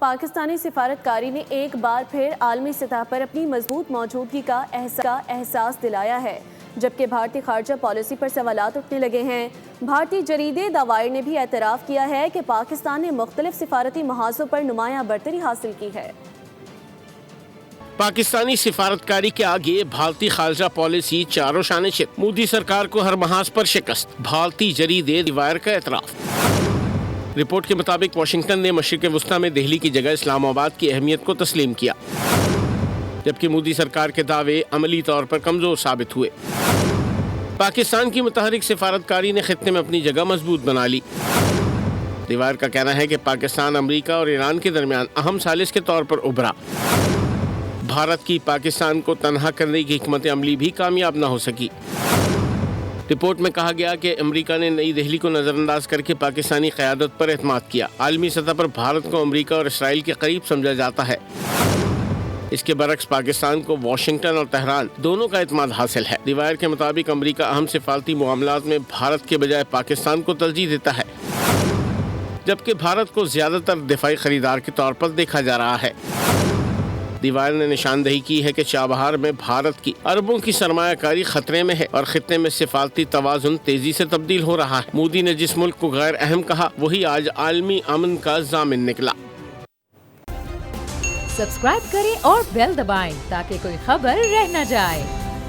پاکستانی سفارتکاری نے ایک بار پھر عالمی سطح پر اپنی مضبوط موجودگی کا احساس دلایا ہے، جبکہ بھارتی خارجہ پالیسی پر سوالات اٹھنے لگے ہیں۔ بھارتی جریدے دی وائر نے بھی اعتراف کیا ہے کہ پاکستان نے مختلف سفارتی محاذوں پر نمایاں برتری حاصل کی ہے۔ پاکستانی سفارتکاری کے آگے بھارتی خارجہ پالیسی چاروں شانے شد، مودی سرکار کو ہر محاذ پر شکست، بھارتی جریدے دی وائر کا اعتراف۔ رپورٹ کے مطابق واشنگٹن نے مشرق وسطیٰ میں دہلی کی جگہ اسلام آباد کی اہمیت کو تسلیم کیا، جبکہ مودی سرکار کے دعوے عملی طور پر کمزور ثابت ہوئے۔ پاکستان کی متحرک سفارتکاری نے خطے میں اپنی جگہ مضبوط بنا لی۔ دی وائر کا کہنا ہے کہ پاکستان امریکہ اور ایران کے درمیان اہم ثالث کے طور پر ابھرا۔ بھارت کی پاکستان کو تنہا کرنے کی حکمت عملی بھی کامیاب نہ ہو سکی۔ رپورٹ میں کہا گیا کہ امریکہ نے نئی دہلی کو نظر انداز کر کے پاکستانی قیادت پر اعتماد کیا۔ عالمی سطح پر بھارت کو امریکہ اور اسرائیل کے قریب سمجھا جاتا ہے۔ اس کے برعکس پاکستان کو واشنگٹن اور تہران دونوں کا اعتماد حاصل ہے۔ دی وائر کے مطابق امریکہ اہم سفارتی معاملات میں بھارت کے بجائے پاکستان کو ترجیح دیتا ہے، جبکہ بھارت کو زیادہ تر دفاعی خریدار کے طور پر دیکھا جا رہا ہے۔ دی وائر نے نشاندہی کی ہے کہ چابہار میں بھارت کی اربوں کی سرمایہ کاری خطرے میں ہے اور خطے میں سفارتی توازن تیزی سے تبدیل ہو رہا ہے۔ مودی نے جس ملک کو غیر اہم کہا، وہی آج عالمی امن کا ضامن نکلا۔ سبسکرائب کریں اور بیل دبائیں تاکہ کوئی خبر رہ نہ جائے۔